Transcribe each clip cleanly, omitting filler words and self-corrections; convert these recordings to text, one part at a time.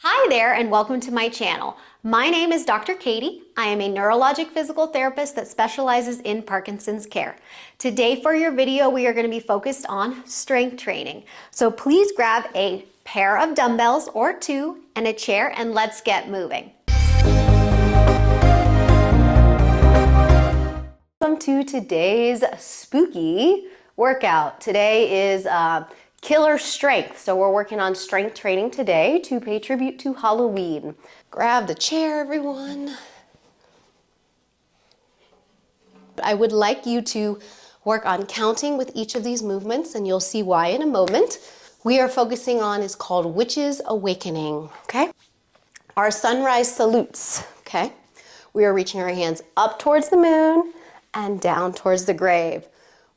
Hi there and welcome to my channel. My name is Dr. Katie. I am a neurologic physical therapist that specializes in Parkinson's care. Today for your video, we are going to be focused on strength training. So please grab a pair of dumbbells or two and a chair and let's get moving. Welcome to today's spooky workout. Today is killer strength. So we're working on strength training today to pay tribute to Halloween. Grab the chair, everyone. I would like you to work on counting with each of these movements, and you'll see why in a moment. We are focusing on is called Witch's Awakening, okay? Our sunrise salutes, okay? We are reaching our hands up towards the moon and down towards the grave.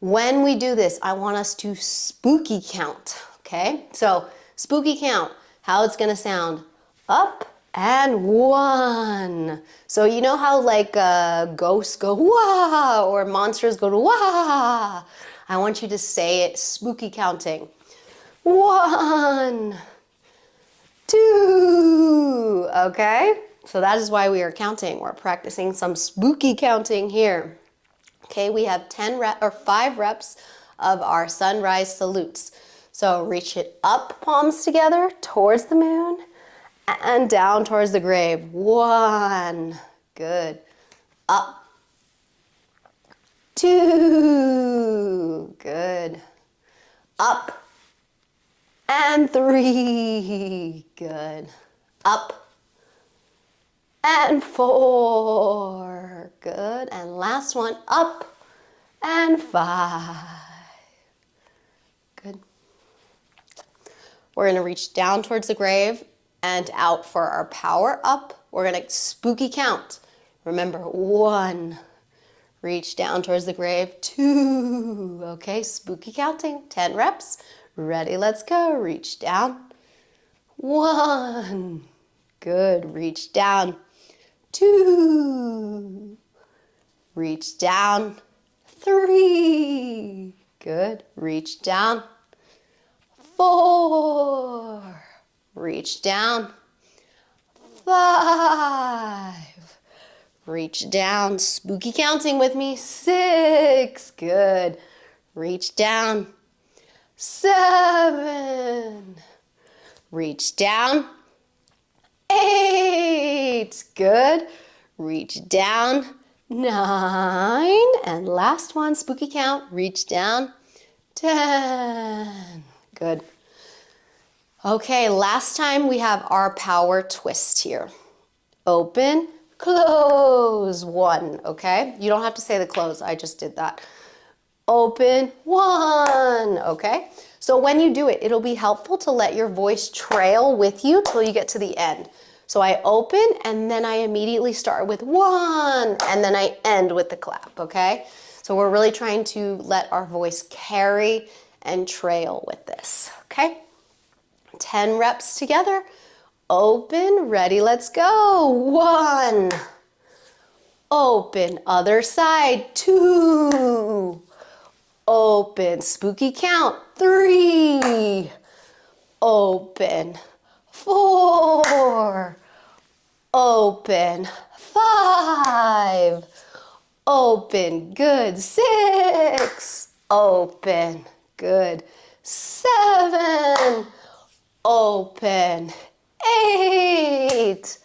When we do this, I want us to spooky count, okay? So spooky count, how it's gonna sound, up and one. So you know how like ghosts go wah or monsters go to wah? I want you to say it spooky counting. 1, 2, okay? So that is why we are counting. We're practicing some spooky counting here. Okay, we have 5 reps of our sunrise salutes. So reach it up, palms together, towards the moon, and down towards the grave. 1, good. Up. 2, good. Up. And 3, good. Up. And 4, good. And last one, up. And 5, good. We're gonna reach down towards the grave and out for our power up. We're gonna spooky count. Remember, 1, reach down towards the grave, 2, okay, spooky counting, 10 reps. Ready, let's go. Reach down, 1, good, reach down, 2, reach down, 3, good, reach down, 4, reach down, 5, reach down, spooky counting with me, 6, good, reach down, 7, reach down, 8, good, reach down, 9, and last one, spooky count, reach down, 10, good. Okay, last time we have our power twist here. Open, close, 1, okay? You don't have to say the close, I just did that. Open, 1, okay? So when you do it, it'll be helpful to let your voice trail with you till you get to the end. So I open and then I immediately start with 1 and then I end with the clap, okay? So we're really trying to let our voice carry and trail with this, okay? 10 reps together. Open, ready, let's go. 1, open, other side, 2, open, spooky count, 3, open, 4, open, 5, open, good, 6, open, good, 7, open, 8,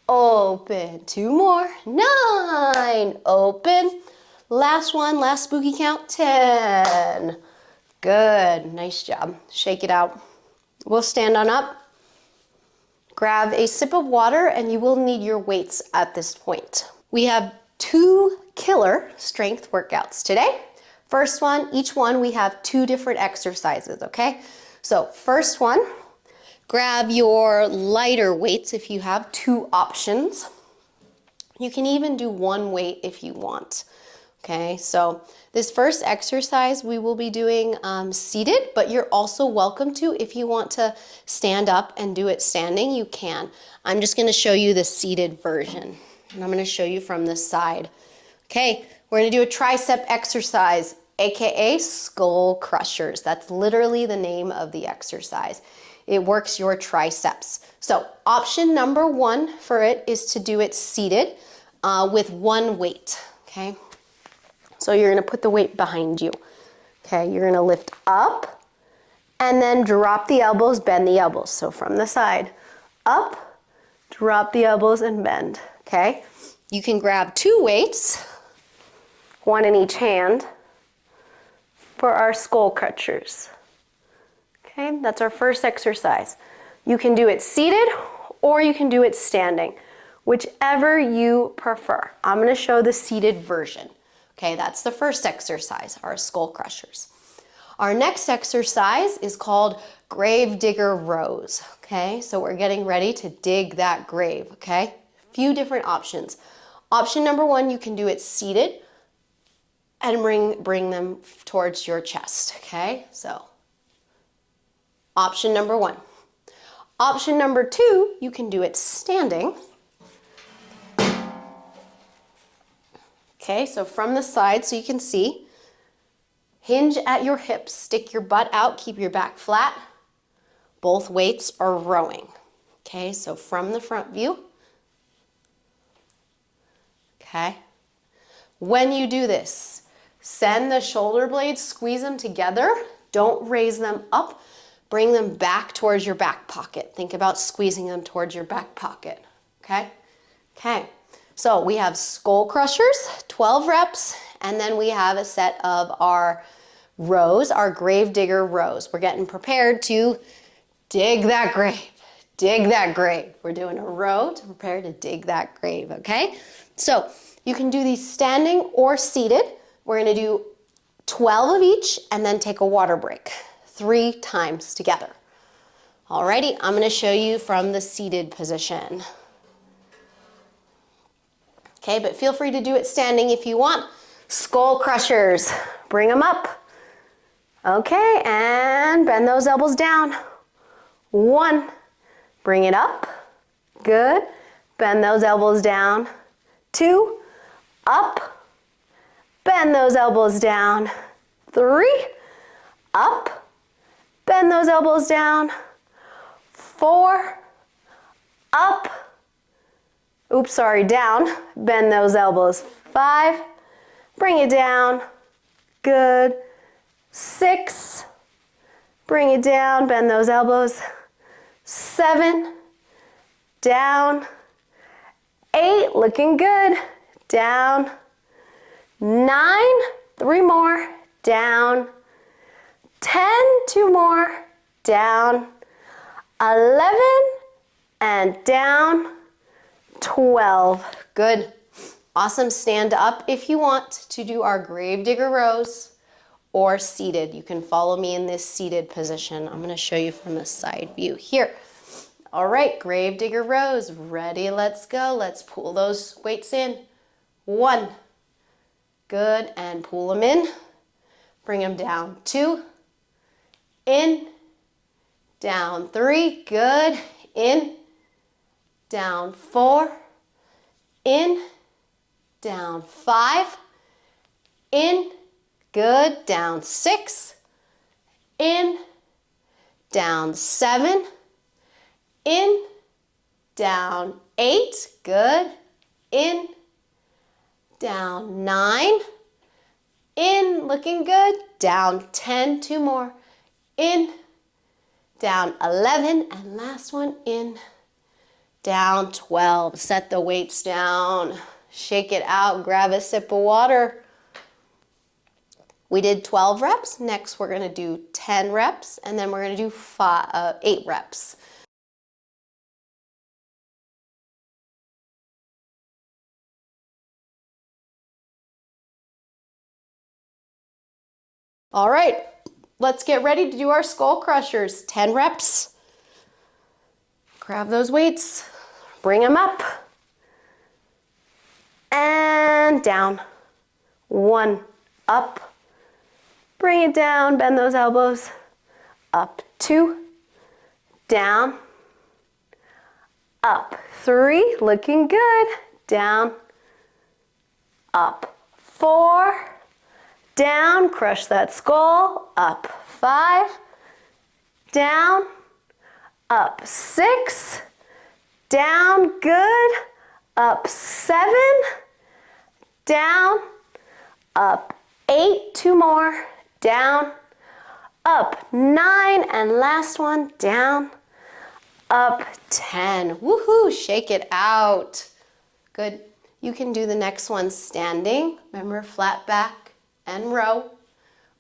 open, 2 more, 9, open, last one, last spooky count, 10, good, nice job, shake it out. We'll stand on up, grab a sip of water, and you will need your weights at this point. We have 2 killer strength workouts today. First one, each one we have 2 different exercises, okay? So first one, grab your lighter weights if you have 2 options. You can even do 1 weight if you want. Okay, so this first exercise we will be doing seated, but you're also welcome to, if you want to stand up and do it standing, you can. I'm just gonna show you the seated version, and I'm gonna show you from this side. Okay, we're gonna do a tricep exercise, AKA skull crushers. That's literally the name of the exercise. It works your triceps. So option number 1 for it is to do it seated with one weight, okay? So you're gonna put the weight behind you, okay? You're gonna lift up and then drop the elbows, bend the elbows. So from the side, up, drop the elbows and bend, okay? You can grab 2 weights, 1 in each hand, for our skull crunchers. Okay, that's our first exercise. You can do it seated or you can do it standing, whichever you prefer. I'm gonna show the seated version. Okay, that's the first exercise, our skull crushers. Our next exercise is called grave digger rows. Okay, so we're getting ready to dig that grave, okay? A few different options. Option number 1, you can do it seated and bring them towards your chest, okay? So option number 1. Option number 2, you can do it standing. Okay, so from the side so you can see, hinge at your hips, stick your butt out, keep your back flat. Both weights are rowing. Okay, so from the front view. Okay. When you do this, send the shoulder blades, squeeze them together. Don't raise them up. Bring them back towards your back pocket. Think about squeezing them towards your back pocket, okay? Okay, so we have skull crushers, 12 reps, and then we have a set of our rows, our grave digger rows. We're getting prepared to dig that grave, dig that grave. We're doing a row to prepare to dig that grave, okay? So you can do these standing or seated. We're gonna do 12 of each and then take a water break. 3 times together. Alrighty, I'm gonna show you from the seated position. Okay, but feel free to do it standing if you want. Skull crushers, bring them up. Okay, and bend those elbows down. 1, bring it up. Good, bend those elbows down. 2, up, bend those elbows down. 3, up, bend those elbows down. 4, up, oops, sorry, down, bend those elbows. 5, bring it down, good. 6, bring it down, bend those elbows. 7, down. 8, looking good, down. 9, 3 more, down. 10, 2 more, down. 11, and down. 12, good. Awesome, stand up if you want to do our grave digger rows or seated. You can follow me in this seated position. I'm gonna show you from the side view here. All right, grave digger rows, ready, let's go. Let's pull those weights in. 1, good, and pull them in. Bring them down. 2, in, down. 3, good, in, down. 4, in, down. 5, in, good, down. 6, in, down. 7, in, down. 8, good, in, down. 9, in, looking good, down. 10, 2 more, in, down. 11, and last one, in, down. 12. Set the weights down, shake it out, grab a sip of water. We did 12 reps. Next, we're gonna do 10 reps, and then we're gonna do 8 reps. All right, let's get ready to do our skull crushers. 10 reps. Grab those weights, bring them up, and down. 1, up, bring it down, bend those elbows, up. 2, down, up. 3, looking good, down, up. 4, down, crush that skull, up. 5, down, up 6, down, good, up 7, down, up 8, 2 more, down, up 9, and last one, down, up 10. Woohoo, shake it out. Good. You can do the next one standing. Remember, flat back and row.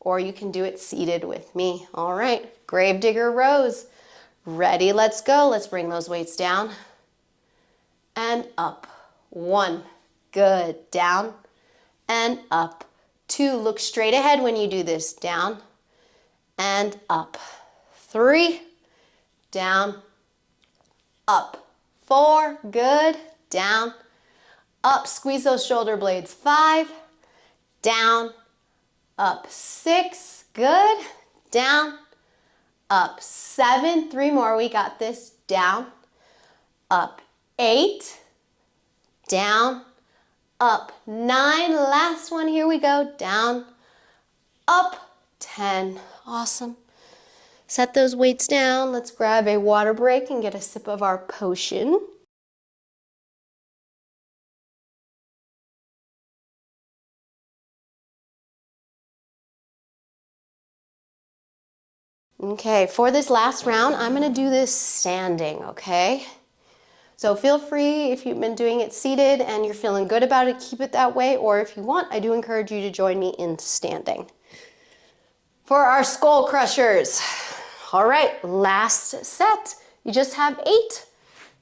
Or you can do it seated with me. All right, Gravedigger rows. Ready, let's go. Let's bring those weights down and up. 1, good, down and up. 2, look straight ahead when you do this, down and up. 3, down, up. 4, good, down, up. Squeeze those shoulder blades. 5, down, up. 6, good, down, up. 7, 3 more, we got this, down, up. 8, down, up. 9, last one, here we go, down, up. 10, awesome. Set those weights down. Let's grab a water break and get a sip of our potion. Okay, for this last round, I'm gonna do this standing, okay? So feel free, if you've been doing it seated and you're feeling good about it, keep it that way, or if you want, I do encourage you to join me in standing. For our skull crushers, all right, last set. You just have 8.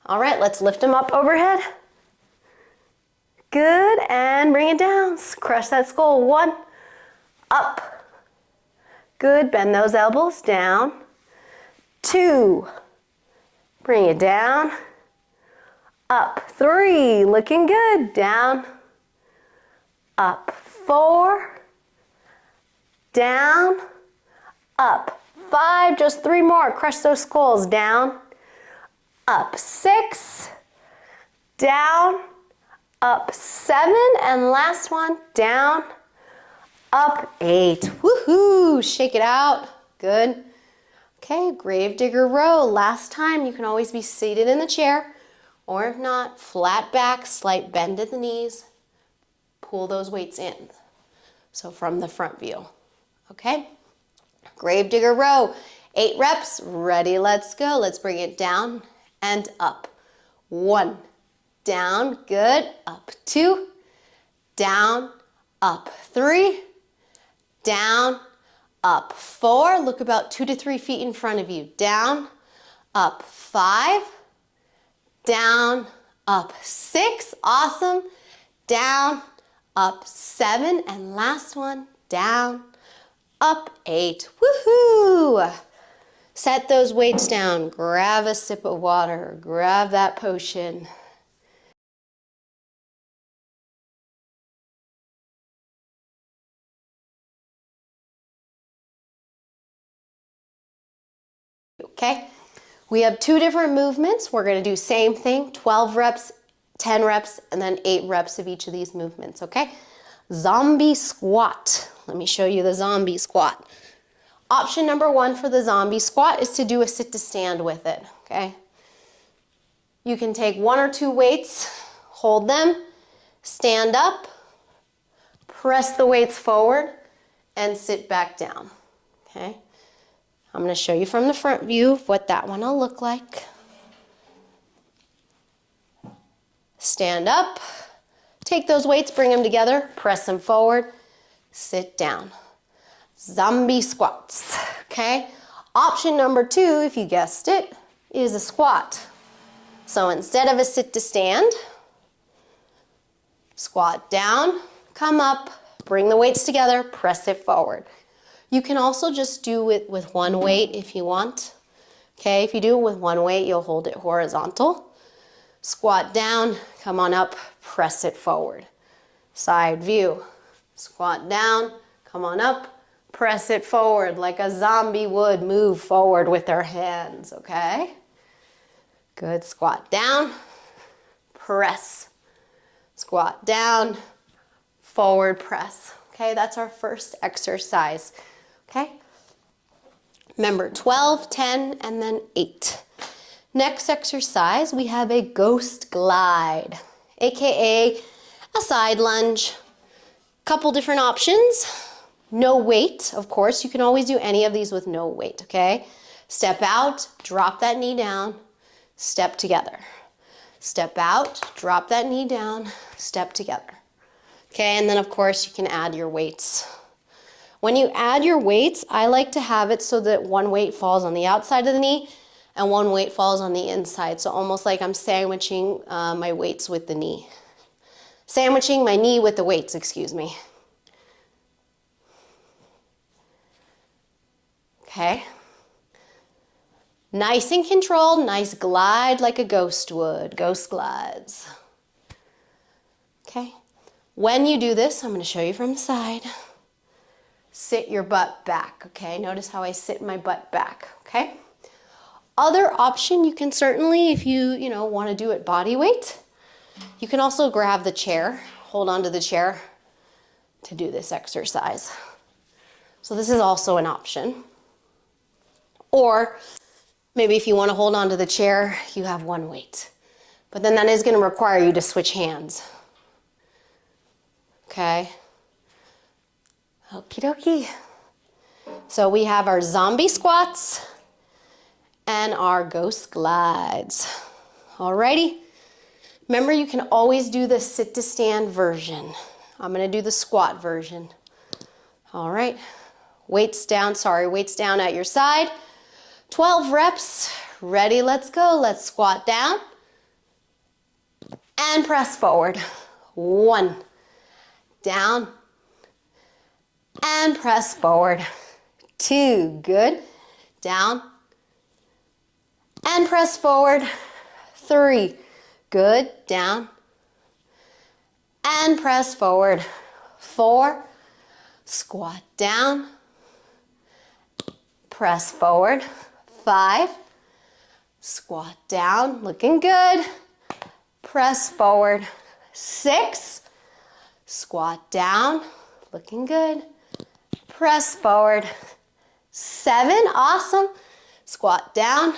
All right, let's lift them up overhead. Good, and bring it down. Crush that skull. 1, up. Good, bend those elbows down. 2, bring it down. Up. 3, looking good, down. Up. 4, down, up. 5, just 3 more. Crush those skulls, down, up. 6, down, up. 7, and last one, down, up. 8. Woohoo! Shake it out. Good. Okay, Gravedigger row. Last time, you can always be seated in the chair, or if not, flat back, slight bend at the knees. Pull those weights in. So from the front view. Okay? Gravedigger row. 8 reps. Ready, let's go. Let's bring it down and up. 1, down, good, up. 2, down, up. 3, down, up. 4, look about 2 to 3 feet in front of you. Down, up. 5, down, up. 6, awesome. Down, up. 7, and last one, down, up. 8. Woohoo! Set those weights down. Grab a sip of water. Grab that potion. Okay, we have 2 different movements. We're going to do same thing, 12 reps, 10 reps, and then 8 reps of each of these movements, okay? Zombie squat. Let me show you the zombie squat. Option number 1 for the zombie squat is to do a sit to stand with it, okay? You can take 1 or 2 weights, hold them, stand up, press the weights forward, and sit back down, okay? I'm going to show you from the front view of what that one will look like. Stand up, take those weights, bring them together, press them forward, sit down. Zombie squats, okay? Option number 2, if you guessed it, is a squat. So instead of a sit to stand, squat down, come up, bring the weights together, press it forward. You can also just do it with 1 weight if you want. Okay, if you do it with 1 weight, you'll hold it horizontal. Squat down, come on up, press it forward. Side view. Squat down, come on up, press it forward like a zombie would move forward with their hands, okay? Good, squat down, press. Squat down, forward press. Okay, that's our first exercise. Okay? Remember, 12, 10, and then 8. Next exercise, we have a ghost glide, aka a side lunge. Couple different options. No weight, of course. You can always do any of these with no weight, okay? Step out, drop that knee down, step together. Step out, drop that knee down, step together. Okay, and then of course you can add your weights. When you add your weights, I like to have it so that one weight falls on the outside of the knee and one weight falls on the inside. So almost like I'm sandwiching my weights with the knee. Sandwiching my knee with the weights, excuse me. Okay. Nice and controlled, nice glide like a ghost would. Ghost glides. Okay. When you do this, I'm going to show you from the side. Sit your butt back, okay? Notice how I sit my butt back, okay? Other option, you can certainly, if you want to do it body weight, you can also grab the chair, hold onto the chair to do this exercise. So this is also an option. Or maybe if you want to hold onto the chair, you have one weight. But then that is going to require you to switch hands. Okay? Okie dokie. So we have our zombie squats and our ghost glides. Alrighty? Remember, you can always do the sit to stand version. I'm going to do the squat version. All right. Weights down at your side. 12 reps. Ready, let's go. Let's squat down and press forward. 1. Down and press forward. 2. Good. Down and press forward. 3. Good. Down and press forward. 4. Squat down. Press forward. 5. Squat down. Looking good. Press forward. 6. Squat down. Looking good. Press forward. 7. Awesome. Squat down.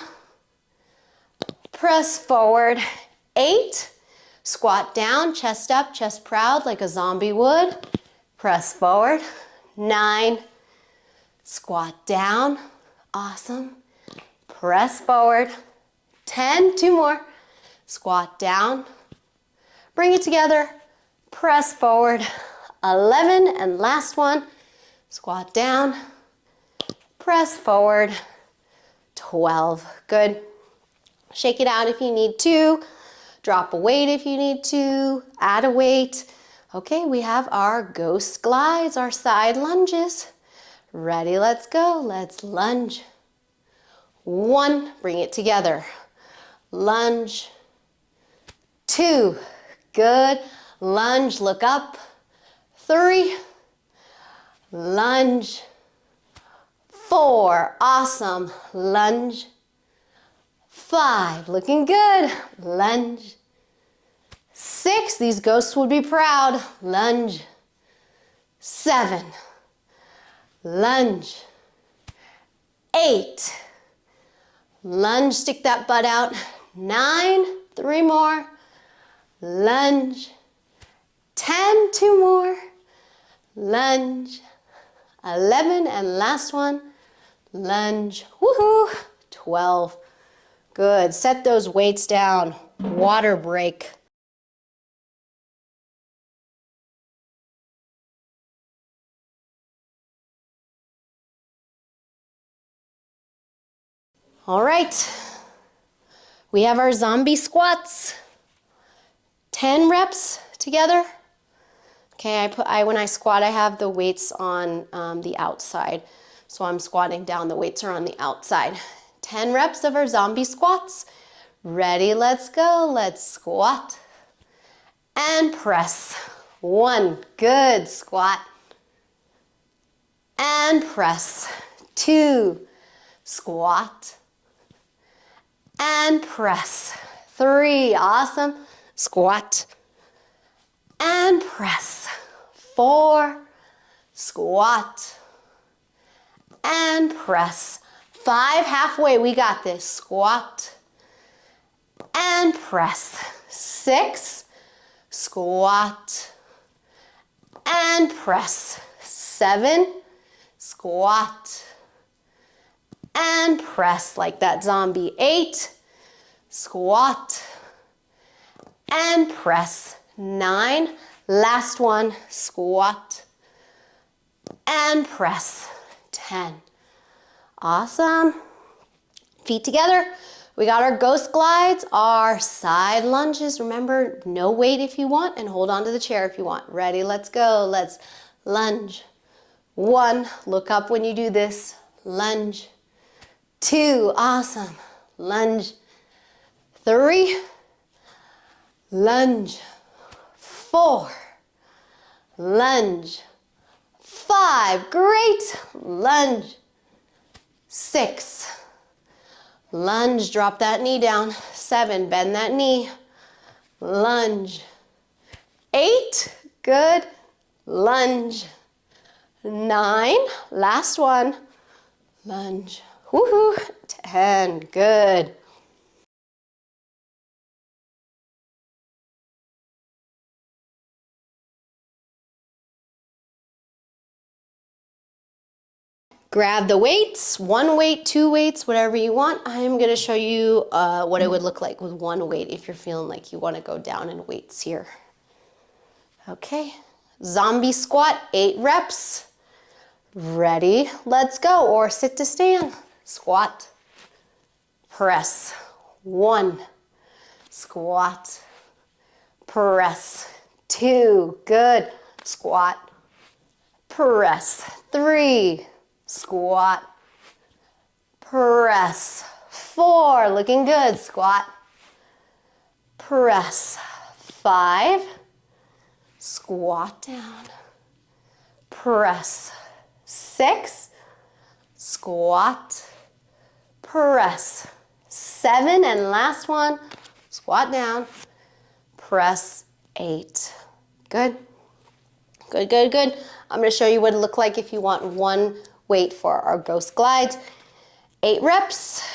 Press forward. 8. Squat down, chest up, chest proud like a zombie would. Press forward. 9. Squat down. Awesome. Press forward. 10. 2 more. Squat down. Bring it together. Press forward. 11. And last one. Squat down. Press forward. 12. Good. Shake it out if you need to. Drop a weight if you need to. Add a weight. Okay, we have our ghost glides, our side lunges. Ready, let's go. Let's lunge. 1, bring it together. Lunge. 2, good. Lunge, look up. 3, lunge. 4, awesome. Lunge. 5, looking good. Lunge. 6, these ghosts would be proud. Lunge. 7, lunge. 8, lunge, stick that butt out. 9, 3 more. Lunge. 10, 2 more. Lunge. 11, and last one. Lunge. Woohoo. 12. Good. Set those weights down. Water break. All right. We have our zombie squats. 10 reps together. Okay, when I squat, I have the weights on the outside. So I'm squatting down, the weights are on the outside. 10 reps of our zombie squats. Ready, let's go. Let's squat and press. 1, good, squat and press. 2, squat and press. 3, awesome, squat and press. 4, squat and press. 5, halfway, we got this. Squat and press. 6, squat, and press. 7, squat, and press like that zombie. 8, squat, and press. 9, last one, squat, and press. 10. Awesome. Feet together. We got our ghost glides, our side lunges. Remember, no weight if you want, and hold on to the chair if you want. Ready? Let's go. Let's lunge. 1, look up when you do this. Lunge. 2, awesome. Lunge. 3, lunge. 4, lunge. 5, great. Lunge. 6, lunge, drop that knee down. 7, bend that knee. Lunge. 8, good. Lunge. 9, last one. Lunge. Woohoo. 10, good. Grab the weights, 1 weight, 2 weights, whatever you want. I'm gonna show you what it would look like with 1 weight if you're feeling like you wanna go down in weights here. Okay, zombie squat, 8 reps. Ready, let's go. Or sit to stand. Squat, press. 1, squat, press. 2, good. Squat, press. 3, squat, press. 4, looking good. Squat, press. 5, squat down, press. 6, squat, press. 7, and last one, squat down, press. 8. Good. Good, good, good. I'm going to show you what it looked like if you want 1 weight for our ghost glides. 8 reps.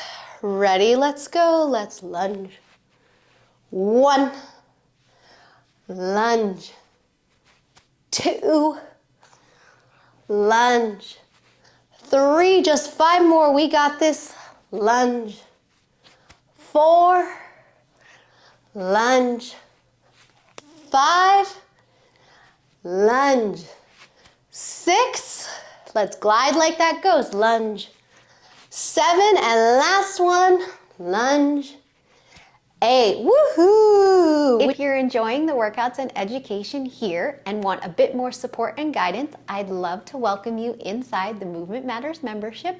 Ready, let's go. Let's lunge. 1, lunge. 2, lunge. 3, just 5 more. We got this. Lunge. 4, lunge. 5, lunge. 6, let's glide like that goes. Lunge. 7, and last one, lunge. 8, woohoo! If you're enjoying the workouts and education here and want a bit more support and guidance, I'd love to welcome you inside the Movement Matters membership.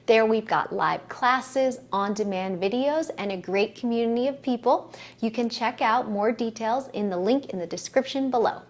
There we've got live classes, on-demand videos, and a great community of people. You can check out more details in the link in the description below.